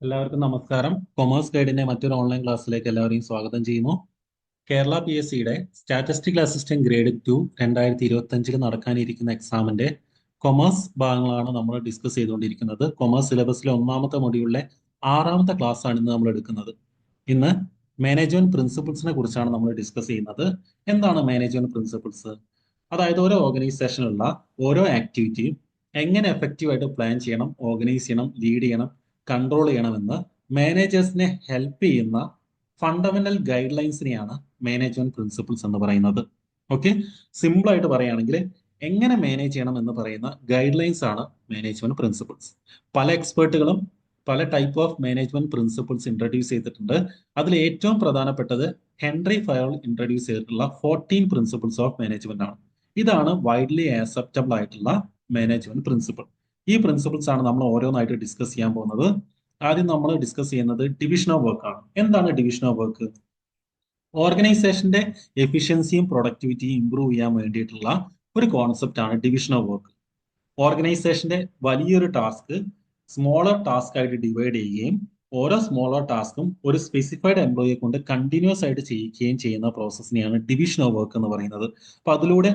എല്ലാവർക്കും നമസ്കാരം. കൊമേഴ്സ് ഗൈഡിന്റെ മറ്റൊരു ഓൺലൈൻ ക്ലാസ്സിലേക്ക് എല്ലാവരെയും സ്വാഗതം ചെയ്യുന്നു. കേരള പി എസ് സിയുടെ സ്റ്റാറ്റിസ്റ്റിക്കൽ അസിസ്റ്റന്റ് ഗ്രേഡ് 2 2025 നടക്കാനിരിക്കുന്ന എക്സാമിന്റെ കൊമേഴ്സ് ഭാഗങ്ങളാണ് നമ്മൾ ഡിസ്കസ് ചെയ്തുകൊണ്ടിരിക്കുന്നത്. കൊമേഴ്സ് സിലബസിലെ ഒന്നാമത്തെ മൊഡ്യൂളിലെ 6ാമത്തെ ക്ലാസ് ആണ് ഇന്ന് നമ്മൾ എടുക്കുന്നത്. ഇന്ന് മാനേജ്മെന്റ് പ്രിൻസിപ്പിൾസിനെ കുറിച്ചാണ് നമ്മൾ ഡിസ്കസ് ചെയ്യുന്നത്. എന്താണ് മാനേജ്മെന്റ് പ്രിൻസിപ്പിൾസ്? അതായത് ഓരോ ഓർഗനൈസേഷനിലുള്ള ഓരോ ആക്ടിവിറ്റിയും എങ്ങനെ എഫക്റ്റീവായിട്ട് പ്ലാൻ ചെയ്യണം, ഓർഗനൈസ് ചെയ്യണം, ലീഡ് ചെയ്യണം, കൺട്രോൾ ചെയ്യണമെന്ന് മാനേജേഴ്സിനെ ഹെൽപ്പ് ചെയ്യുന്ന ഫണ്ടമെന്റൽ ഗൈഡ് ലൈൻസിനെയാണ് മാനേജ്മെന്റ് പ്രിൻസിപ്പിൾസ് എന്ന് പറയുന്നത്. ഓക്കെ, സിമ്പിൾ ആയിട്ട് പറയുകയാണെങ്കിൽ എങ്ങനെ മാനേജ് ചെയ്യണം എന്ന് പറയുന്ന ഗൈഡ് ലൈൻസ് ആണ് മാനേജ്മെന്റ് പ്രിൻസിപ്പിൾസ്. പല എക്സ്പേർട്ടുകളും പല type of management principles introduce ചെയ്തിട്ടുണ്ട്. അതിൽ ഏറ്റവും പ്രധാനപ്പെട്ടത് ഹെൻറി ഫയോൾ ഇൻട്രൊഡ്യൂസ് ചെയ്തിട്ടുള്ള 14 പ്രിൻസിപ്പിൾസ് ഓഫ് മാനേജ്മെന്റ് ആണ്. ഇതാണ് വൈഡ്ലി ആക്സെപ്റ്റബിൾ ആയിട്ടുള്ള മാനേജ്മെന്റ് പ്രിൻസിപ്പിൾ. ഈ പ്രിൻസിപ്പിൾസ് ആണ് നമ്മൾ ഓരോന്നായിട്ട് ഡിസ്കസ് ചെയ്യാൻ പോകുന്നത്. ആദ്യം നമ്മൾ ഡിസ്കസ് ചെയ്യുന്നത് ഡിവിഷൻ ഓഫ് വർക്ക് ആണ്. എന്താണ് ഡിവിഷൻ ഓഫ് വർക്ക്? ഓർഗനൈസേഷന്റെ എഫിഷ്യൻസിയും പ്രൊഡക്ടിവിറ്റിയും ഇംപ്രൂവ് ചെയ്യാൻ വേണ്ടിയിട്ടുള്ള ഒരു കോൺസെപ്റ്റ് ആണ് ഡിവിഷൻ ഓഫ് വർക്ക്. ഓർഗനൈസേഷന്റെ വലിയൊരു ടാസ്ക് സ്മോളർ ടാസ്ക് ആയിട്ട് ഡിവൈഡ് ചെയ്യുകയും ഓരോ സ്മോളർ ടാസ്കും ഒരു സ്പെസിഫൈഡ് എംപ്ലോയിയെ കൊണ്ട് കണ്ടിന്യൂസ് ആയിട്ട് ചെയ്യിക്കുകയും ചെയ്യുന്ന പ്രോസസ്സിനെയാണ് ഡിവിഷൻ ഓഫ് വർക്ക് എന്ന് പറയുന്നത്. അപ്പൊ അതിലൂടെ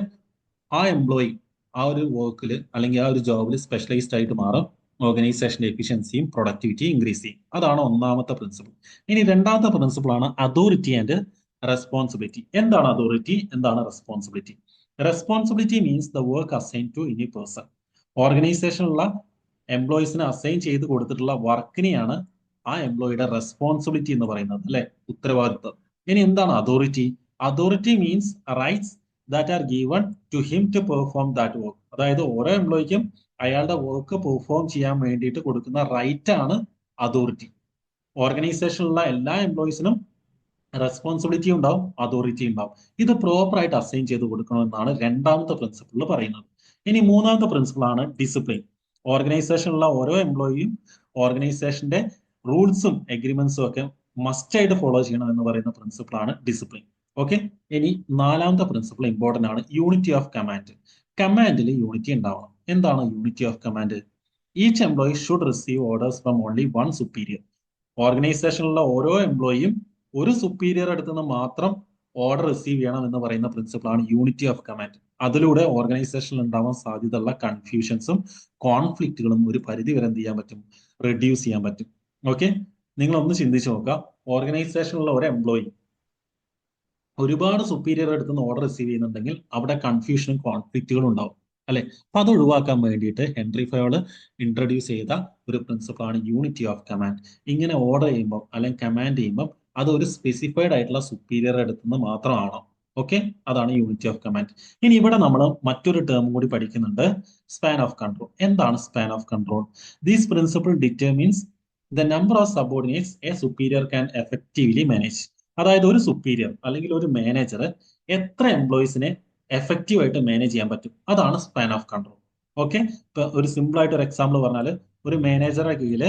ആ എംപ്ലോയി ആ ഒരു വർക്കിൽ അല്ലെങ്കിൽ ആ ഒരു ജോബിൽ സ്പെഷ്യലൈസ്ഡ് ആയിട്ട് മാറും. ഓർഗനൈസേഷന്റെ എഫിഷ്യൻസിയും പ്രൊഡക്ടിവിറ്റിയും ഇൻക്രീസ് ചെയ്യും. അതാണ് ഒന്നാമത്തെ പ്രിൻസിപ്പിൾ. ഇനി രണ്ടാമത്തെ പ്രിൻസിപ്പിൾ ആണ് അതോറിറ്റി ആൻഡ് റെസ്പോൺസിബിലിറ്റി. എന്താണ് അതോറിറ്റി, എന്താണ് responsibility? Responsibility means the work assign to any person. ഓർഗനൈസേഷനിലുള്ള എംപ്ലോയീസിന് അസൈൻ ചെയ്ത് കൊടുത്തിട്ടുള്ള വർക്കിനെയാണ് ആ എംപ്ലോയിയുടെ റെസ്പോൺസിബിലിറ്റി എന്ന് പറയുന്നത്, അല്ലെ, ഉത്തരവാദിത്വം. ഇനി എന്താണ് authority? Authority means rights that are given to him to perform that work. അതായത് ഓരോ എംപ്ലോയിക്കും അയാളുടെ വർക്ക് പെർഫോം ചെയ്യാൻ വേണ്ടിയിട്ട് കൊടുക്കുന്ന റൈറ്റ് ആണ് അതോറിറ്റി. ഓർഗനൈസേഷനിലുള്ള എല്ലാ എംപ്ലോയീസിനും റെസ്പോൺസിബിലിറ്റി ഉണ്ടാവും, അതോറിറ്റി ഉണ്ടാവും. ഇത് പ്രോപ്പർ ആയിട്ട് അസൈൻ ചെയ്ത് കൊടുക്കണമെന്നാണ് രണ്ടാമത്തെ പ്രിൻസിപ്പിൾ പറയുന്നത്. ഇനി മൂന്നാമത്തെ പ്രിൻസിപ്പിൾ ആണ് ഡിസിപ്ലിൻ. ഓർഗനൈസേഷനിലുള്ള ഓരോ എംപ്ലോയിയും ഓർഗനൈസേഷന്റെ റൂൾസും എഗ്രിമെന്റ്സും ഒക്കെ മസ്റ്റ് ആയിട്ട് ഫോളോ ചെയ്യണം എന്ന് പറയുന്ന പ്രിൻസിപ്പിൾ ആണ് ഡിസിപ്ലിൻ. ഓക്കെ, ഇനി നാലാമത്തെ പ്രിൻസിപ്പിൾ ഇമ്പോർട്ടന്റ് ആണ്, യൂണിറ്റി ഓഫ് കമാൻഡ്. കമാൻഡിൽ യൂണിറ്റി ഉണ്ടാവണം. എന്താണ് unity of command? Each employee should receive orders from only one superior. ഓർഗനൈസേഷനിലുള്ള ഓരോ എംപ്ലോയിയും ഒരു സുപ്പീരിയർ അടുത്ത് നിന്ന് മാത്രം ഓർഡർ റിസീവ് ചെയ്യണം എന്ന് പറയുന്ന പ്രിൻസിപ്പിൾ ആണ് യൂണിറ്റി ഓഫ് കമാൻഡ്. അതിലൂടെ ഓർഗനൈസേഷനിൽ ഉണ്ടാവാൻ സാധ്യതയുള്ള കൺഫ്യൂഷൻസും കോൺഫ്ലിക്റ്റുകളും ഒരു പരിധി വരെ എന്ത് ചെയ്യാൻ പറ്റും? റെഡ്യൂസ് ചെയ്യാൻ പറ്റും. ഓക്കെ, നിങ്ങൾ ഒന്ന് ചിന്തിച്ചു നോക്കുക. ഓർഗനൈസേഷനിലുള്ള ഒരു എംപ്ലോയി ഒരുപാട് സുപ്പീരിയർ അടുത്ത് നിന്ന് ഓർഡർ റിസീവ് ചെയ്യുന്നുണ്ടെങ്കിൽ അവിടെ കൺഫ്യൂഷനും കോൺഫ്ലിക്റ്റുകളും ഉണ്ടാവും, അല്ലെ? അപ്പൊ അത് ഒഴിവാക്കാൻ വേണ്ടിയിട്ട് ഹെൻറി ഫയോൾ ഇൻട്രൊഡ്യൂസ് ചെയ്ത ഒരു പ്രിൻസിപ്പിൾ ആണ് യൂണിറ്റി ഓഫ് കമാൻഡ്. ഇങ്ങനെ ഓർഡർ ചെയ്യുമ്പോൾ അല്ലെങ്കിൽ കമാൻഡ് ചെയ്യുമ്പോൾ അത് ഒരു സ്പെസിഫൈഡ് ആയിട്ടുള്ള സുപ്പീരിയർ അടുത്ത് നിന്ന് മാത്രമാണോ. ഓക്കെ, അതാണ് യൂണിറ്റി ഓഫ് കമാൻഡ്. ഇനി ഇവിടെ നമ്മൾ മറ്റൊരു ടേം കൂടി പഠിക്കുന്നുണ്ട്, സ്പാൻ ഓഫ് കൺട്രോൾ. എന്താണ് span of control? These principle determines the number of subordinates A superior can effectively manage. അതായത് ഒരു സുപ്പീരിയർ അല്ലെങ്കിൽ ഒരു മാനേജർ എത്ര എംപ്ലോയീസിനെ എഫക്റ്റീവ് ആയിട്ട് മാനേജ് ചെയ്യാൻ പറ്റും, അതാണ് സ്പാൻ ഓഫ് കൺട്രോൾ. ഓക്കെ, ഇപ്പൊ ഒരു സിമ്പിൾ ആയിട്ട് ഒരു എക്സാമ്പിൾ പറഞ്ഞാൽ ഒരു മാനേജറുടെ കീഴിൽ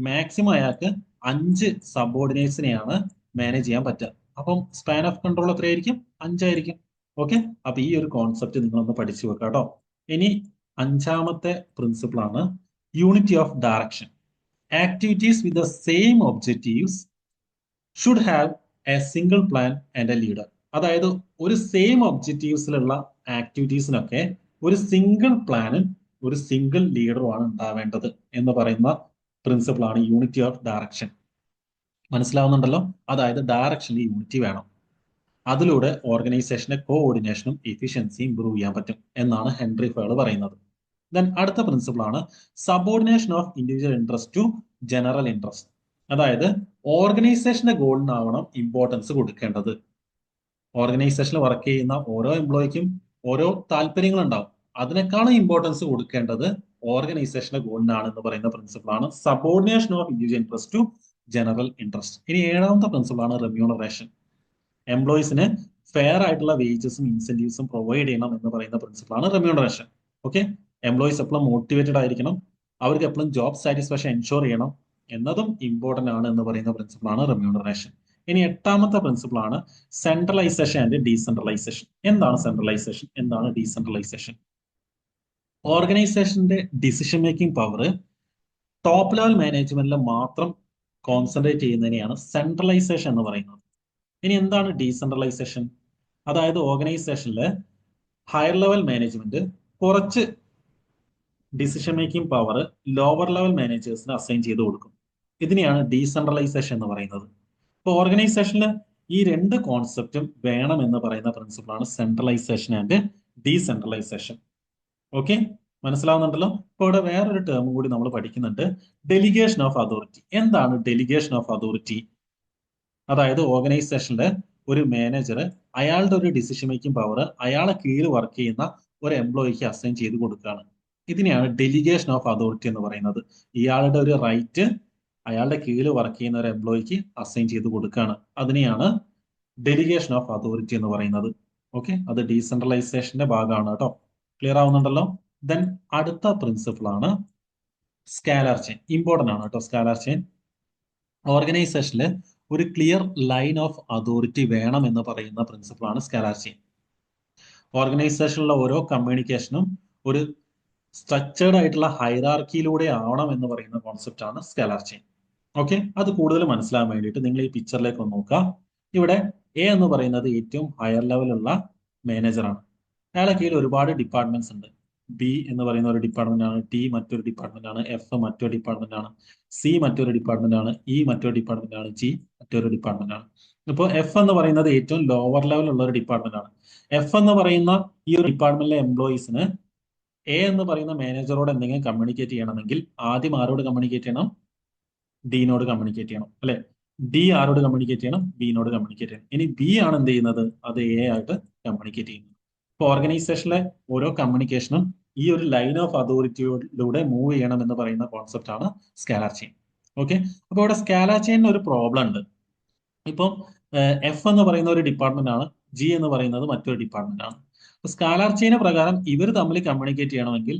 മാക്സിമം അയാൾക്ക് 5 സബോർഡിനേറ്റ്സിനെയാണ് മാനേജ് ചെയ്യാൻ പറ്റുക. അപ്പം സ്പാൻ ഓഫ് കൺട്രോൾ എത്രയായിരിക്കും? 5 ആയിരിക്കും. ഓക്കെ, അപ്പൊ ഈ ഒരു കോൺസെപ്റ്റ് നിങ്ങളൊന്ന് പഠിച്ചു വെക്കാം കേട്ടോ. ഇനി അഞ്ചാമത്തെ പ്രിൻസിപ്പിൾ ആണ് unity of direction. Activities with the same objectives should have A single plan and A leader. അതായത് ഒരു സെയിം ഒബ്ജക്റ്റീവ്സിലുള്ള ആക്ടിവിറ്റീസിനൊക്കെ ഒരു സിംഗിൾ പ്ലാനും ഒരു സിംഗിൾ ലീഡറുമാണ് ഉണ്ടാവേണ്ടത് എന്ന് പറയുന്ന പ്രിൻസിപ്പിൾ ആണ് യൂണിറ്റി ഓഫ് ഡയറക്ഷൻ. മനസ്സിലാവുന്നുണ്ടല്ലോ? അതായത് ഡയറക്ഷനിൽ യൂണിറ്റി വേണം. അതിലൂടെ ഓർഗനൈസേഷന്റെ കോഓർഡിനേഷനും എഫിഷ്യൻസിയും ഇംപ്രൂവ് ചെയ്യാൻ പറ്റും എന്നാണ് ഹെൻറി ഫയോൾ പറയുന്നത്. ദെൻ അടുത്ത പ്രിൻസിപ്പിൾ ആണ് subordination of individual interest to general interest. അതായത് ഓർഗനൈസേഷന്റെ ഗോളിനാവണം ഇമ്പോർട്ടൻസ് കൊടുക്കേണ്ടത്. ഓർഗനൈസേഷനിൽ വർക്ക് ചെയ്യുന്ന ഓരോ എംപ്ലോയിക്കും ഓരോ താല്പര്യങ്ങൾ ഉണ്ടാവും. അതിനേക്കാളും ഇമ്പോർട്ടൻസ് കൊടുക്കേണ്ടത് ഓർഗനൈസേഷന്റെ ഗോളിനാണ് എന്ന് പറയുന്ന പ്രിൻസിപ്പിൾ ആണ് subordination of individual interest to general interest. ഇനി ഏഴാമത്തെ പ്രിൻസിപ്പിൾ ആണ് റെമ്യൂണറേഷൻ. എംപ്ലോയീസിന് ഫെയർ ആയിട്ടുള്ള വേജസും ഇൻസെന്റീവ്സും പ്രൊവൈഡ് ചെയ്യണം എന്ന് പറയുന്ന പ്രിൻസിപ്പിൾ ആണ് റെമ്യൂണറേഷൻ. ഓക്കെ, എംപ്ലോയീസ് എപ്പോഴും മോട്ടിവേറ്റഡ് ആയിരിക്കണം, അവർക്ക് എപ്പോഴും ജോബ് സാറ്റിസ്ഫാക്ഷൻ എൻഷുർ ചെയ്യണം എന്നതും ഇമ്പോർട്ടന്റ് ആണ് എന്ന് പറയുന്ന പ്രിൻസിപ്പിൾ ആണ് റെമ്യൂണറേഷൻ. ഇനി എട്ടാമത്തെ പ്രിൻസിപ്പിൾ ആണ് സെൻട്രലൈസേഷൻ ആൻഡ് ഡീസെൻട്രലൈസേഷൻ. എന്താണ് സെൻട്രലൈസേഷൻ, എന്താണ് ഡീസെൻട്രലൈസേഷൻ? ഓർഗനൈസേഷന്റെ decision making power top level മാനേജ്മെന്റിൽ മാത്രം കോൺസെൻട്രേറ്റ് ചെയ്യുന്നതിനെയാണ് സെൻട്രലൈസേഷൻ എന്ന് പറയുന്നത്. ഇനി എന്താണ് ഡീസെൻട്രലൈസേഷൻ? അതായത് ഓർഗനൈസേഷനിൽ ഹയർ ലെവൽ മാനേജ്മെന്റ് കുറച്ച് decision making power lower level മാനേജേഴ്സിന് അസൈൻ ചെയ്ത് കൊടുക്കും. ഇതിനെയാണ് ഡീസെൻട്രലൈസേഷൻ എന്ന് പറയുന്നത്. ഇപ്പോൾ ഓർഗനൈസേഷനിൽ ഈ രണ്ട് കോൺസെപ്റ്റും വേണം എന്ന് പറയുന്ന പ്രിൻസിപ്പിളാണ് സെൻട്രലൈസേഷൻ ആൻഡ് ഡീസെൻട്രലൈസേഷൻ. ഓക്കെ, മനസ്സിലാവുന്നുണ്ടല്ലോ. ഇപ്പോൾ ഇവിടെ വേറൊരു ടേമും കൂടി നമ്മൾ പഠിക്കുന്നുണ്ട്, ഡെലിഗേഷൻ ഓഫ് അതോറിറ്റി. എന്താണ് ഡെലിഗേഷൻ ഓഫ് അതോറിറ്റി? അതായത് ഓർഗനൈസേഷനിലെ ഒരു മാനേജർ അയാളുടെ ഒരു ഡിസിഷൻ മേക്കിംഗ് പവർ അയാളെ കീഴിൽ വർക്ക് ചെയ്യുന്ന ഒരു എംപ്ലോയിക്ക് അസൈൻ ചെയ്ത് കൊടുക്കുകയാണ്. ഇതിനെയാണ് ഡെലിഗേഷൻ ഓഫ് അതോറിറ്റി എന്ന് പറയുന്നത്. ഇയാളുടെ ഒരു റൈറ്റ് അയാളുടെ കീഴിൽ വർക്ക് ചെയ്യുന്ന ഒരു എംപ്ലോയിക്ക് അസൈൻ ചെയ്ത് കൊടുക്കുകയാണ്. അതിനെയാണ് ഡെലിഗേഷൻ ഓഫ് അതോറിറ്റി എന്ന് പറയുന്നത്. ഓക്കെ, അത് ഡീസെൻട്രലൈസേഷന്റെ ഭാഗമാണ് കേട്ടോ. ക്ലിയർ ആവുന്നുണ്ടല്ലോ. ദെൻ അടുത്ത പ്രിൻസിപ്പിൾ ആണ് സ്കാലർ ചെയിൻ. ഇമ്പോർട്ടന്റ് ആണ് കേട്ടോ സ്കാലർ ചെയിൻ. ഓർഗനൈസേഷനിൽ ഒരു ക്ലിയർ ലൈൻ ഓഫ് അതോറിറ്റി വേണം എന്ന് പറയുന്ന പ്രിൻസിപ്പിളാണ് സ്കാലർ ചെയിൻ. ഓർഗനൈസേഷനിലുള്ള ഓരോ കമ്മ്യൂണിക്കേഷനും ഒരു സ്ട്രക്ചേർഡ് ആയിട്ടുള്ള ഹൈറാർക്കിയിലൂടെ ആവണം എന്ന് പറയുന്ന കോൺസെപ്റ്റ് ആണ് സ്കാലർ ചെയിൻ. ഓക്കെ, അത് കൂടുതൽ മനസ്സിലാകാൻ വേണ്ടിയിട്ട് നിങ്ങൾ ഈ പിക്ചറിലേക്ക് ഒന്ന് നോക്കുക. ഇവിടെ എ എന്ന് പറയുന്നത് ഏറ്റവും ഹയർ ലെവലുള്ള മാനേജറാണ്. അയാളെ കീഴിൽ ഒരുപാട് ഡിപ്പാർട്ട്മെന്റ്സ് ഉണ്ട്. ബി എന്ന് പറയുന്ന ഒരു ഡിപ്പാർട്ട്മെന്റ് ആണ്, ടി മറ്റൊരു ഡിപ്പാർട്ട്മെന്റ് ആണ്, എഫ് മറ്റൊരു ഡിപ്പാർട്ട്മെന്റ് ആണ്, സി മറ്റൊരു ഡിപ്പാർട്ട്മെന്റ് ആണ്, ഇ മറ്റൊരു ഡിപ്പാർട്ട്മെന്റ് ആണ്, ജി മറ്റൊരു ഡിപ്പാർട്ട്മെന്റ് ആണ്. ഇപ്പോൾ എഫ് എന്ന് പറയുന്നത് ഏറ്റവും ലോവർ ലെവലുള്ള ഒരു ഡിപ്പാർട്ട്മെന്റ് ആണ്. എഫ് എന്ന് പറയുന്ന ഈ ഒരു ഡിപ്പാർട്ട്മെന്റിലെ എംപ്ലോയീസിന് എ എന്ന് പറയുന്ന മാനേജറോട് എന്തെങ്കിലും കമ്മ്യൂണിക്കേറ്റ് ചെയ്യണമെങ്കിൽ ആദ്യം ആരോട് കമ്മ്യൂണിക്കേറ്റ് ചെയ്യണം? ഡിനോട് കമ്മ്യൂണിക്കേറ്റ് ചെയ്യണം അല്ലെ? ഡി ആരോട് കമ്മ്യൂണിക്കേറ്റ് ചെയ്യണം? ബിനോട് കമ്മ്യൂണിക്കേറ്റ് ചെയ്യണം. ഇനി ബി ആണ് എന്ത് ചെയ്യുന്നത്? അത് എ ആയിട്ട് കമ്മ്യൂണിക്കേറ്റ് ചെയ്യുന്നത്. ഇപ്പൊ ഓർഗനൈസേഷനിലെ ഓരോ കമ്മ്യൂണിക്കേഷനും ഈ ഒരു ലൈൻ ഓഫ് അതോറിറ്റിയിലൂടെ മൂവ് ചെയ്യണം എന്ന് പറയുന്ന കോൺസെപ്റ്റ് ആണ് സ്കാലർ ചെയിൻ. ഓക്കെ, അപ്പൊ ഇവിടെ സ്കാലർ ചെയിനിന് ഒരു പ്രോബ്ലം ഉണ്ട്. ഇപ്പം എഫ് എന്ന് പറയുന്ന ഒരു ഡിപ്പാർട്ട്മെന്റ് ആണ്, ജി എന്ന് പറയുന്നത് മറ്റൊരു ഡിപ്പാർട്ട്മെന്റ് ആണ്. അപ്പൊ സ്കാലർ ചെയിൻ പ്രകാരം ഇവർ തമ്മിൽ കമ്മ്യൂണിക്കേറ്റ് ചെയ്യണമെങ്കിൽ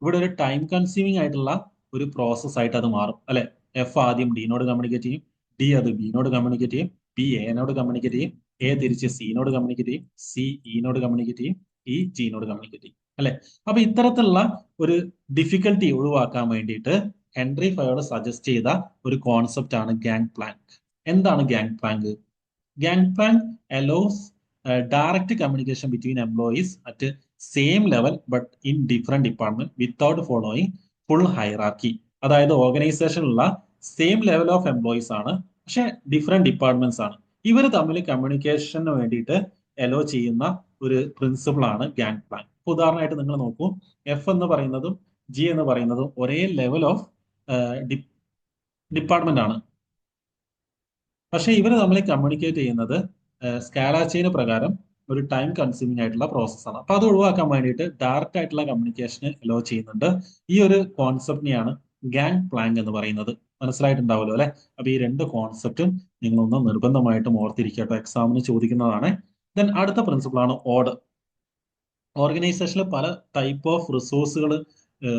ഇവിടെ ഒരു ടൈം കൺസ്യൂമിംഗ് ആയിട്ടുള്ള ഒരു പ്രോസസ് ആയിട്ട് അത് മാറും അല്ലെ? എഫ് ആദ്യം ഡിനോട് കമ്മ്യൂണിക്കേറ്റ് ചെയ്യും, ഡി അത് ബിനോട് കമ്മ്യൂണിക്കേറ്റ് ചെയ്യും, ബി എനോട് കമ്മ്യൂണിക്കേറ്റ് ചെയ്യും, എ തിരിച്ച് സിനോട് കമ്മ്യൂണിക്കേറ്റ് ചെയ്യും, സി ഇനോട് കമ്മ്യൂണിക്കേറ്റ് ചെയ്യും, ഇ ജിനോട് കമ്മ്യൂണിക്കേറ്റ് ചെയ്യും അല്ലെ? അപ്പൊ ഇത്തരത്തിലുള്ള ഒരു ഡിഫിക്കൽട്ടി ഒഴിവാക്കാൻ വേണ്ടിയിട്ട് ഹെൻറി ഫയോഡ് സജസ്റ്റ് ചെയ്ത ഒരു കോൺസെപ്റ്റ് ആണ് ഗാങ് പ്ലാങ്ക്. എന്താണ് gang plank? Gang plank allows direct communication between employees at same level but in different department without following full hierarchy. അതായത് ഓർഗനൈസേഷനിലുള്ള സെയിം ലെവൽ ഓഫ് എംപ്ലോയീസ് ആണ്, പക്ഷെ ഡിഫറെന്റ് ഡിപ്പാർട്ട്മെന്റ്സ് ആണ്. ഇവർ തമ്മിൽ കമ്മ്യൂണിക്കേഷന് വേണ്ടിയിട്ട് അലോ ചെയ്യുന്ന ഒരു പ്രിൻസിപ്പിൾ ആണ് ഗാങ് പ്ലാങ്ക്. ഉദാഹരണമായിട്ട് നിങ്ങൾ നോക്കൂ, എഫ് എന്ന് പറയുന്നതും ജി എന്ന് പറയുന്നതും ഒരേ ലെവൽ ഓഫ് ഡിപ്പാർട്ട്മെന്റ് ആണ്, പക്ഷെ ഇവർ തമ്മിൽ കമ്മ്യൂണിക്കേറ്റ് ചെയ്യുന്നത് സ്കാലർ ചെയിൻ പ്രകാരം ഒരു ടൈം കൺസ്യൂമിംഗ് ആയിട്ടുള്ള പ്രോസസ്സാണ്. അപ്പൊ അത് ഒഴിവാക്കാൻ വേണ്ടിയിട്ട് ഡയറക്റ്റ് ആയിട്ടുള്ള കമ്മ്യൂണിക്കേഷന് അലോ ചെയ്യുന്നുണ്ട്. ഈ ഒരു കോൺസെപ്റ്റിനെയാണ് ഗാങ് പ്ലാങ്ക് എന്ന് പറയുന്നത്. മനസ്സിലായിട്ടുണ്ടാവുമല്ലോ അല്ലെ? അപ്പൊ ഈ രണ്ട് കോൺസെപ്റ്റും നിങ്ങളൊന്ന് നിർബന്ധമായിട്ടും ഓർത്തിരിക്കട്ടോ, എക്സാമിന് ചോദിക്കുന്നതാണ്. ദെൻ അടുത്ത പ്രിൻസിപ്പിൾ ആണ് ഓർഡർ. ഓർഗനൈസേഷനിൽ പല ടൈപ്പ് ഓഫ് റിസോഴ്സുകൾ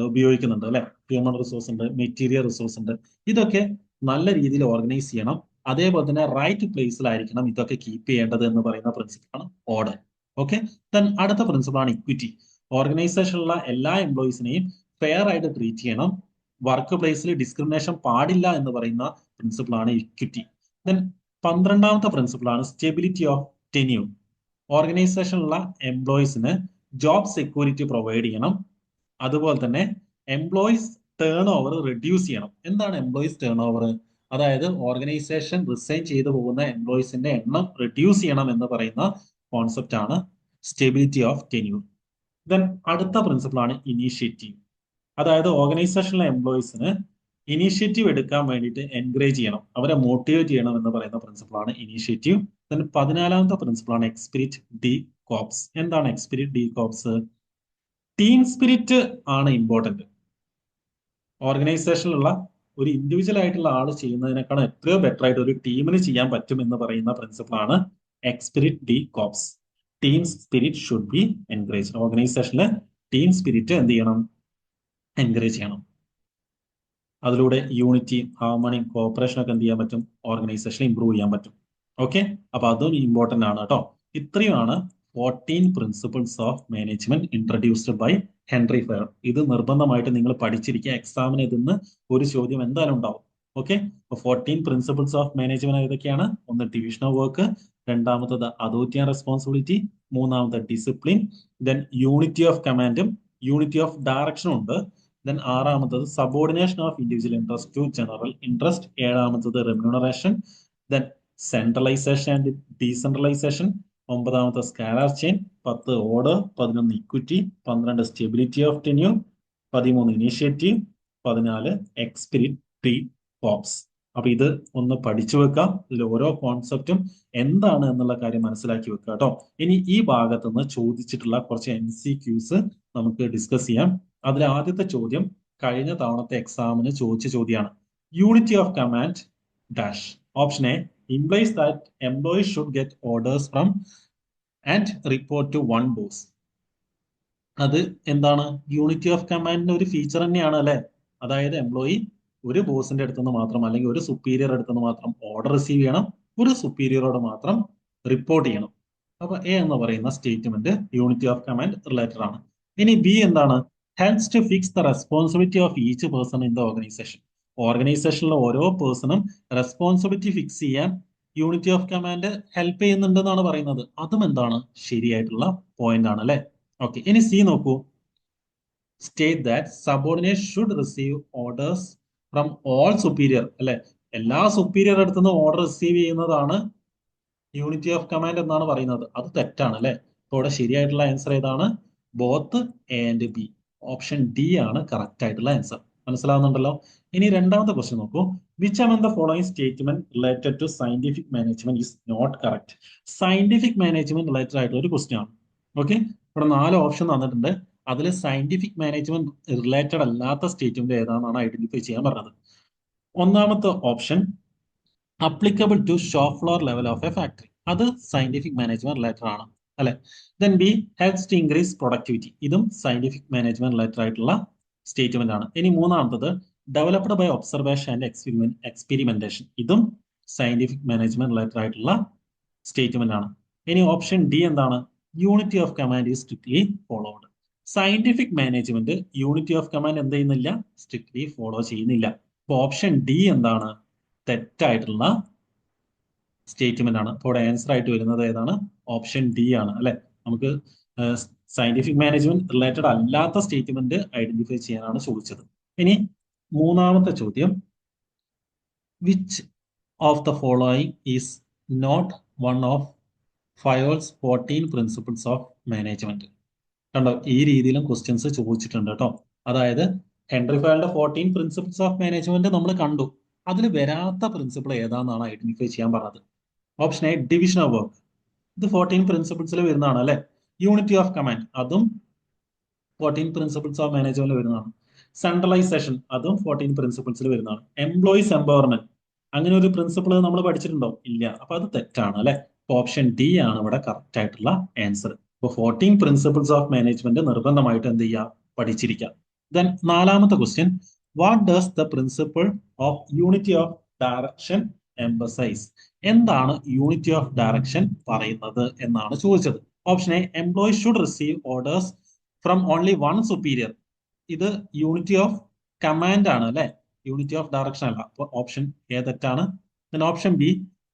ഉപയോഗിക്കുന്നുണ്ട് അല്ലെ? ഹ്യൂമൻ റിസോഴ്സ് ഉണ്ട്, മെറ്റീരിയൽ റിസോഴ്സ് ഉണ്ട്. ഇതൊക്കെ നല്ല രീതിയിൽ ഓർഗനൈസ് ചെയ്യണം. അതേപോലെ തന്നെ റൈറ്റ് പ്ലേസിലായിരിക്കണം ഇതൊക്കെ കീപ്പ് ചെയ്യേണ്ടത് എന്ന് പറയുന്ന പ്രിൻസിപ്പിളാണ് ഓർഡർ. ഓക്കെ, ദെൻ അടുത്ത പ്രിൻസിപ്പിളാണ് ഇക്വിറ്റി. ഓർഗനൈസേഷനിലുള്ള എല്ലാ എംപ്ലോയീസിനെയും ഫെയർ ആയിട്ട് ട്രീറ്റ് ചെയ്യണം. വർക്ക് പ്ലേസിൽ ഡിസ്ക്രിമിനേഷൻ പാടില്ല എന്ന് പറയുന്ന പ്രിൻസിപ്പിളാണ് ഇക്വിറ്റി. ദെൻ 12ാമത്തെ പ്രിൻസിപ്പിളാണ് സ്റ്റെബിലിറ്റി ഓഫ് ടെന്യൂർ. ഓർഗനൈസേഷനിലുള്ള എംപ്ലോയീസിന് ജോബ് സെക്യൂരിറ്റി പ്രൊവൈഡ് ചെയ്യണം. അതുപോലെ തന്നെ എംപ്ലോയീസ് ടേൺ ഓവർ റെഡ്യൂസ് ചെയ്യണം. എന്താണ് എംപ്ലോയീസ് ടേൺ ഓവർ? അതായത് ഓർഗനൈസേഷൻ റിസൈൻ ചെയ്തു പോകുന്ന എംപ്ലോയീസിന്റെ എണ്ണം റെഡ്യൂസ് ചെയ്യണം എന്ന് പറയുന്ന കോൺസെപ്റ്റ് ആണ് സ്റ്റെബിലിറ്റി ഓഫ് ടെന്യൂർ. ദെൻ അടുത്ത പ്രിൻസിപ്പിൾ ആണ് ഇനീഷ്യേറ്റീവ്. അതായത് ഓർഗനൈസേഷനിലെ എംപ്ലോയീസിന് ഇനീഷ്യേറ്റീവ് എടുക്കാൻ വേണ്ടിയിട്ട് എൻകറേജ് ചെയ്യണം, അവരെ മോട്ടിവേറ്റ് ചെയ്യണം എന്ന് പറയുന്ന പ്രിൻസിപ്പിൾ ആണ് ഇനീഷ്യേറ്റീവ്. ദെൻ 14ാമത്തെ പ്രിൻസിപ്പിൾ ആണ് എക്സ്പിരിറ്റ് ഡി കോപ്സ്. എന്താണ് എക്സ്പിരിറ്റ് ഡി കോപ്സ്? ടീം സ്പിരിറ്റ് ആണ് ഇമ്പോർട്ടന്റ്. ഓർഗനൈസേഷനിലുള്ള ഒരു ഇൻഡിവിജ്വൽ ആയിട്ടുള്ള ആൾ ചെയ്യുന്നതിനേക്കാൾ എത്രയോ ബെറ്റർ ആയിട്ട് ഒരു ടീമിന് ചെയ്യാൻ പറ്റും എന്ന് പറയുന്ന പ്രിൻസിപ്പിൾ ആണ് esprit de corps. Team spirit should be encourage. ഓർഗനൈസേഷനിലെ ടീം സ്പിരിറ്റ് എന്ത് ചെയ്യണം? എൻകറേജ് ചെയ്യണം. അതിലൂടെ യൂണിറ്റിയും ഹാർമണിയും കോപ്പറേഷനും ഒക്കെ എന്ത് ചെയ്യാൻ പറ്റും? ഓർഗനൈസേഷനെ ഇംപ്രൂവ് ചെയ്യാൻ പറ്റും. ഓക്കെ, അപ്പൊ അതും ഇമ്പോർട്ടന്റ് ആണ് കേട്ടോ. ഇത്രയുമാണ് 14 principles of management introduced by Henri Fayol. ഇത് നിർബന്ധമായിട്ട് നിങ്ങൾ പഠിച്ചിരിക്കുക. എക്സാമിന് ഇതിന്ന് ഒരു ചോദ്യം എന്തായാലും ഉണ്ടാവും. ഓക്കെ. അപ്പൊ 14 പ്രിൻസിപ്പിൾസ് ഓഫ് മാനേജ്മെന്റ് ഏതൊക്കെയാണ്? ഒന്ന് ഡിവിഷൻ ഓഫ് വർക്ക്, രണ്ടാമത്തത് അതോറിറ്റി ആൻഡ് റെസ്പോൺസിബിലിറ്റി, മൂന്നാമത്തെ ഡിസിപ്ലിൻ, ദെൻ യൂണിറ്റി ഓഫ് കമാൻഡും യൂണിറ്റി ഓഫ് ഡയറക്ഷനും ഉണ്ട്. ദെൻ ആറാമത്തത് subordination of individual interest to general interest, ഏഴാമത്തത് remuneration, then centralisation and decentralisation, ഒമ്പതാമത്തെ scalar chain, 10 order, 11 equity, 12 stability of tenure, 13 initiative, 14 esprit forms. അപ്പൊ ഇത് ഒന്ന് പഠിച്ചു വെക്കാം. ഇതിൽ ഓരോ കോൺസെപ്റ്റും എന്താണ് എന്നുള്ള കാര്യം മനസ്സിലാക്കി വെക്കുക കേട്ടോ. ഇനി ഈ ഭാഗത്ത് നിന്ന് ചോദിച്ചിട്ടുള്ള കുറച്ച് MCQs നമുക്ക് ഡിസ്കസ് ചെയ്യാം. അതിൽ ആദ്യത്തെ ചോദ്യം കഴിഞ്ഞ തവണത്തെ എക്സാമിന് ചോദിച്ച ചോദ്യമാണ്. Unity of command dash. Option A implies that employees should get orders from and report to one boss. അത് എന്താണ്? യൂണിറ്റി ഓഫ് കമാൻഡിന്റെ ഒരു ഫീച്ചർ തന്നെയാണ് അല്ലെ. അതായത് എംപ്ലോയി ഒരു ബോസിന്റെ അടുത്തുനിന്ന് മാത്രം അല്ലെങ്കിൽ ഒരു സുപ്പീരിയർ അടുത്തുനിന്ന് മാത്രം ഓർഡർ റിസീവ് ചെയ്യണം, ഒരു സുപ്പീരിയറോട് മാത്രം റിപ്പോർട്ട് ചെയ്യണം. അപ്പൊ എ എന്ന് പറയുന്ന statement unity of command related ആണ്. ഇനി ബി എന്താണ്? Helps to fix the responsibility of each person in the organisation. ഓർഗനൈസേഷനിലെ ഓരോ പേഴ്സണും റെസ്പോൺസിബിലിറ്റി ഫിക്സ് ചെയ്യാൻ യൂണിറ്റി ഓഫ് കമാൻഡ് ഹെൽപ്പ് ചെയ്യുന്നുണ്ടെന്നാണ് പറയുന്നത്. അതും എന്താണ്? ശരിയായിട്ടുള്ള പോയിന്റ് ആണ് അല്ലെ. ഓക്കെ. ഇനി സി നോക്കൂ. State that subordinate should receive orders from all superior അല്ലെ. എല്ലാ സുപ്പീരിയർ അടുത്തുനിന്ന് ഓർഡർ റിസീവ് ചെയ്യുന്നതാണ് യൂണിറ്റി ഓഫ് കമാൻഡ് എന്നാണ് പറയുന്നത്. അത് തെറ്റാണ് അല്ലെ. അപ്പോൾ ഇവിടെ ശരിയായിട്ടുള്ള ആൻസർ ഏതാണ്? Both A and B. Option D ആണ് കറക്റ്റ് ആയിട്ടുള്ള ആൻസർ. മനസ്സിലാവുന്നുണ്ടല്ലോ. ഇനി രണ്ടാമത്തെ ക്വസ്റ്റ്യൻ നോക്കൂ. Which among the following statement related to scientific management is not correct? Scientific management related ആയിട്ടുള്ള ഒരു ക്വസ്റ്റ്യൻ ആണ്. ഓക്കെ. ഇവിടെ 4 ഓപ്ഷൻ തന്നിട്ടുണ്ട്. അതിൽ സയന്റിഫിക് മാനേജ്മെന്റ് റിലേറ്റഡ് അല്ലാത്ത സ്റ്റേറ്റ്മെന്റ് ഏതാണെന്നാണ് ഐഡന്റിഫൈ ചെയ്യാൻ പറഞ്ഞത്. ഒന്നാമത്തെ option applicable to shop floor level of a factory. അത് സയന്റിഫിക് മാനേജ്മെന്റ് റിലേറ്റഡ് ആണ് അല്ലെ. Then B helps to increase productivity. ഇതും സയന്റിഫിക് മാനേജ്മെന്റ് റിലേറ്റഡ് ആയിട്ടുള്ള സ്റ്റേറ്റ്മെന്റ് ആണ്. ഇനി മൂന്നാമത്തത് developed by observation and experimentation. ഇതും സയന്റിഫിക് മാനേജ്മെന്റ് റിലേറ്റഡ് ആയിട്ടുള്ള സ്റ്റേറ്റ്മെന്റ് ആണ്. ഇനി ഓപ്ഷൻ ഡി എന്താണ്? Unity of command is strictly followed. Scientific management unity of command എന്ത് ചെയ്യുന്നില്ല? സ്ട്രിക്ട്ലി ഫോളോ ചെയ്യുന്നില്ല. അപ്പൊ ഓപ്ഷൻ ഡി എന്താണ്? തെറ്റായിട്ടുള്ള സ്റ്റേറ്റ്മെന്റ് ആണ്. അപ്പോൾ ആൻസർ ആയിട്ട് വരുന്നത് ഏതാണ്? ഓപ്ഷൻ ഡി ആണ് അല്ലെ. നമുക്ക് സയന്റിഫിക് മാനേജ്മെന്റ് റിലേറ്റഡ് അല്ലാത്ത സ്റ്റേറ്റ്മെന്റ് ഐഡന്റിഫൈ ചെയ്യാനാണ് ചോദിച്ചത്. ഇനി മൂന്നാമത്തെ ചോദ്യം, which of the following is not one of Fayol's 14 principles of management. കണ്ടോ, ഈ രീതിയിലും ക്വസ്റ്റ്യൻസ് ചോദിച്ചിട്ടുണ്ട് കേട്ടോ. അതായത് ഹെൻറി ഫയലിന്റെ 14 പ്രിൻസിപ്പിൾസ് ഓഫ് മാനേജ്മെന്റ് നമ്മൾ കണ്ടു. അതിൽ വരാത്ത പ്രിൻസിപ്പിൾ ഏതാണെന്നാണ് ഐഡന്റിഫൈ ചെയ്യാൻ പറഞ്ഞത്. Option A division of work. ഇത് 14 പ്രിൻസിപ്പിൾസിൽ വരുന്നതാണ് അല്ലെ. യൂണിറ്റി ഓഫ് കമാൻഡ് അതും 14 പ്രിൻസിപ്പിൾസ് ഓഫ് മാനേജ്മെന്റിൽ വരുന്നതാണ്. സെൻട്രലൈസേഷൻ അതും 14 പ്രിൻസിപ്പിൾസിൽ വരുന്നതാണ്. എംപ്ലോയീസ് എംപവർമെന്റ് അങ്ങനെ ഒരു പ്രിൻസിപ്പിൾ നമ്മൾ പഠിച്ചിട്ടുണ്ടോ? ഇല്ല. അപ്പൊ അത് തെറ്റാണ് അല്ലെ. ഓപ്ഷൻ ഡി ആണ് ഇവിടെ കറക്റ്റ് ആയിട്ടുള്ള ആൻസർ. ഇപ്പൊ 14 പ്രിൻസിപ്പിൾസ് ഓഫ് മാനേജ്മെന്റ് നിർബന്ധമായിട്ട് എന്ത് ചെയ്യുക? പഠിച്ചിരിക്കുക. ദെൻ നാലാമത്തെ question, what does the principle of unity of direction emphasise? എന്താണ് യൂണിറ്റി ഓഫ് ഡയറക്ഷൻ പറയുന്നത് എന്നാണ് ചോദിച്ചത്. Option A employee should receive orders from only one superior. ഇത് യൂണിറ്റി ഓഫ് കമാൻഡ് ആണ് അല്ലെ, യൂണിറ്റി ഓഫ് ഡയറക്ഷൻ അല്ല. അപ്പൊ ഓപ്ഷൻ എ തെറ്റാണ്. Then option B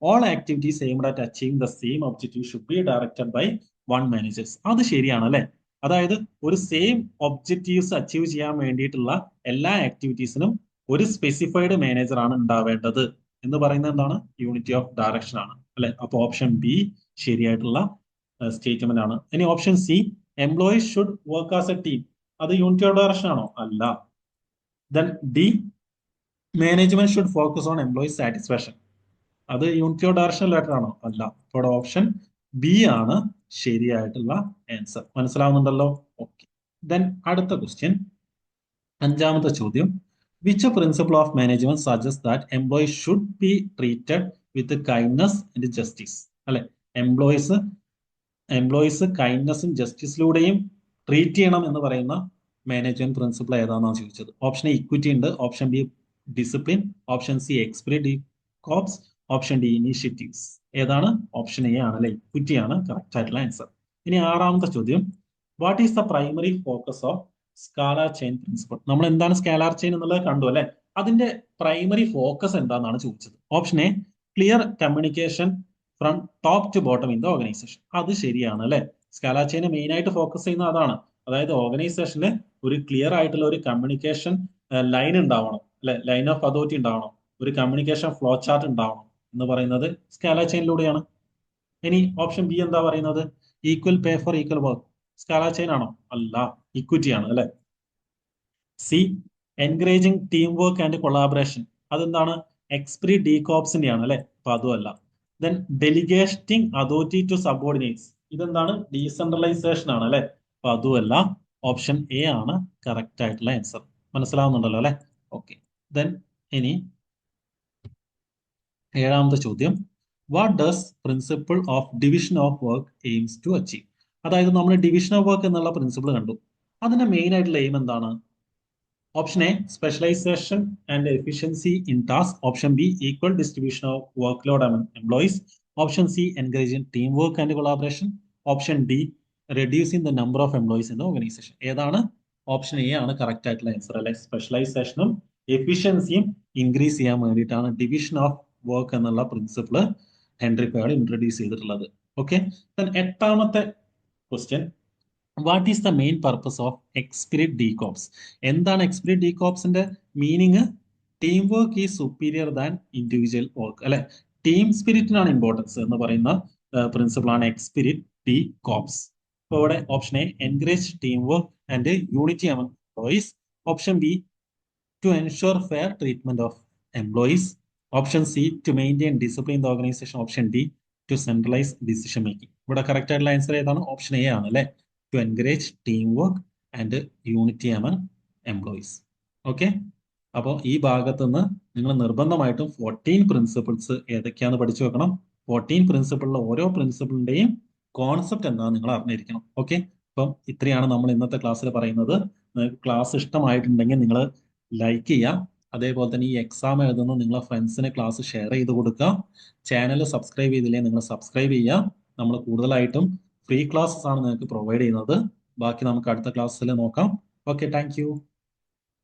all activities aimed at achieving the same objective should be directed by one managers. അത് ശരിയാണ് അല്ലെ. അതായത് ഒരു സെയിം ഒബ്ജക്റ്റീവ്സ് അച്ചീവ് ചെയ്യാൻ വേണ്ടിയിട്ടുള്ള എല്ലാ ആക്ടിവിറ്റീസിനും ഒരു സ്പെസിഫൈഡ് മാനേജർ ആണ് ഉണ്ടാവേണ്ടത് എന്ന് പറയുന്നത് എന്താണ്? യൂണിറ്റി ഓഫ് ഡയറക്ഷൻ ആണ് അല്ലെ. അപ്പൊ ഓപ്ഷൻ ബി ശരിയായിട്ടുള്ള സ്റ്റേറ്റ്മെന്റ് ആണ്. ഇനി option C employees should work as A team. അത് യൂണിറ്റി ഓഫ് ഡയറക്ഷൻ ആണോ? അല്ല. Then D management should focus on employees satisfaction. അത് യൂണിറ്റി ഓഫ് ഡയറക്ഷൻ റിലേറ്റഡ് ആണോ? അല്ല. അപ്പോൾ ഓപ്ഷൻ ബി ആണ് ശരിയായിട്ടുള്ള ആൻസർ. മനസ്സിലാവുന്നുണ്ടല്ലോ? ഓക്കെ. ദെൻ അടുത്ത ക്വസ്റ്റ്യൻ, അഞ്ചാമത്തെ ചോദ്യം, which principle of management suggest that employees should be treated with kindness and justice അല്ലെ. എംപ്ലോയീസ് കൈൻഡ്നസും ജസ്റ്റിസിലൂടെയും ട്രീറ്റ് ചെയ്യണം എന്ന് പറയുന്ന മാനേജ്മെന്റ് പ്രിൻസിപ്പിൾ ഏതാണെന്നാണ് ചോദിച്ചത്. ഓപ്ഷൻ എ ഇക്വിറ്റി ഉണ്ട്, option B discipline, option C esprit corps, option D initiatives. ഏതാണ്? Option A ആണ് അല്ലെ, equity ആണ് കറക്റ്റ് ആയിട്ടുള്ള ആൻസർ. ഇനി ആറാമത്തെ ചോദ്യം, what is the primary focus of scalar chain principle? നമ്മൾ എന്താണ് സ്കാലാർ ചെയിൻ എന്നുള്ളത് കണ്ടു അല്ലെ. അതിന്റെ പ്രൈമറി ഫോക്കസ് എന്താണെന്നാണ് ചോദിച്ചത്. Option A clear communication from top to bottom in the organisation. അത് ശരിയാണ് അല്ലെ. സ്കാല ചെയിൻ മെയിൻ ആയിട്ട് ഫോക്കസ് ചെയ്യുന്ന അതാണ്. അതായത് ഓർഗനൈസേഷനിൽ ഒരു ക്ലിയർ ആയിട്ടുള്ള ഒരു കമ്മ്യൂണിക്കേഷൻ ലൈൻ ഉണ്ടാവണം അല്ലെ, ലൈൻ ഓഫ് അതോറിറ്റി ഉണ്ടാവണം, ഒരു കമ്മ്യൂണിക്കേഷൻ ഫ്ലോ ചാർട്ട് ഉണ്ടാവണം എന്ന് പറയുന്നത് സ്കാല ചെയിനിലൂടെയാണ്. ഇനി ഓപ്ഷൻ ബി എന്താ പറയുന്നത്? Equal pay for equal work. Scalar chain ആണോ? അല്ല, ഇക്വിറ്റി ആണ് അല്ലെ. C encouraging team work and collaboration. അതെന്താണ്? എക്സ്പ്രി ഡീകോപ്സിന്റെ ആണ് അല്ലെ, അപ്പൊ അതുമല്ല. Then delegating authority to subordinates. ഇതെന്താണ്? ഡീസെൻട്രലൈസേഷൻ ആണ് അല്ലെ, അപ്പൊ അതുമല്ല. ഓപ്ഷൻ എ ആണ് കറക്റ്റ് ആയിട്ടുള്ള ആൻസർ. മനസ്സിലാവുന്നുണ്ടല്ലോ അല്ലെ? ഓക്കെ. ദെൻ ഇനി ഏഴാമത്തെ ചോദ്യം, what does principle of division of work aims to achieve? അതായത് നമ്മൾ ഡിവിഷൻ ഓഫ് വർക്ക് എന്നുള്ള പ്രിൻസിപ്പിൾ കണ്ടു. അതിന്റെ മെയിൻ ആയിട്ടുള്ള എയിം എന്താണ്? Option A specialisation and efficiency in task. Option B equal distribution of work load among employees. Option C encouraging team work and collaboration. Option D reducing the number of employees in the organisation. ഏതാണ്? Option A ആണ് correct ആയിട്ടുള്ള answer അല്ലെ. സ്പെഷ്യലൈസേഷനും എഫിഷ്യൻസിയും increase ചെയ്യാൻ വേണ്ടിയിട്ടാണ് division of work എന്നുള്ള principle Henri Fayol introduce ചെയ്തിട്ടുള്ളത്. ഓക്കെ. എട്ടാമത്തെ question, what is the main purpose of എക്സ്പിരിറ്റ് de corps? എന്താണ് എക്സ്പിരിറ്റ് ഡീകോപ്സിന്റെ meaning? Team work is superior than individual work അല്ലെ. ടീം സ്പിരിറ്റിനാണ് ഇമ്പോർട്ടൻസ് എന്ന് പറയുന്ന പ്രിൻസിപ്പിൾ ആണ് എക്സ്പിരിറ്റ് ഡീകോപ്സ്. അപ്പോൾ ഇവിടെ option A encourage team work and unity among employees. Option B to ensure fair treatment of employees. Option C to maintain discipline in the organisation. Option D to centralise decision making. ഇവിടെ correct ആയിട്ടുള്ള answer ഏതാണ്? Option A ആണ് അല്ലെ, to encourage team work and unity among employees. Okay. അപ്പോൾ ഈ ഭാഗത്ത് നിന്ന് നിങ്ങൾ നിർബന്ധമായിട്ടും 14 പ്രിൻസിപ്പിൾസ് ഏതൊക്കെയാന്ന് പഠിച്ചു വെക്കണം. 14 പ്രിൻസിപ്പിളിലെ ഓരോ പ്രിൻസിപ്പിളിന്റെയും കോൺസെപ്റ്റ് എന്താണെന്ന് നിങ്ങൾ അറിഞ്ഞിരിക്കണം. ഓക്കെ. അപ്പം ഇത്രയാണ് നമ്മൾ ഇന്നത്തെ ക്ലാസ്സിൽ പറയുന്നത്. നിങ്ങൾക്ക് ക്ലാസ് ഇഷ്ടമായിട്ടുണ്ടെങ്കിൽ നിങ്ങൾ ലൈക്ക് ചെയ്യുക. അതേപോലെ തന്നെ ഈ എക്സാം എഴുതുന്ന നിങ്ങളെ ഫ്രണ്ട്സിന് ക്ലാസ് ഷെയർ ചെയ്ത് കൊടുക്കുക. ചാനൽ സബ്സ്ക്രൈബ് ചെയ്തില്ലേ നിങ്ങൾ സബ്സ്ക്രൈബ് ചെയ്യുക. നമ്മൾ കൂടുതലായിട്ടും ഫ്രീ ക്ലാസ്സസ് ആണ് നിങ്ങൾക്ക് പ്രൊവൈഡ് ചെയ്യുന്നത്. ബാക്കി നമുക്ക് അടുത്ത ക്ലാസ്സിൽ നോക്കാം. Okay, thank you.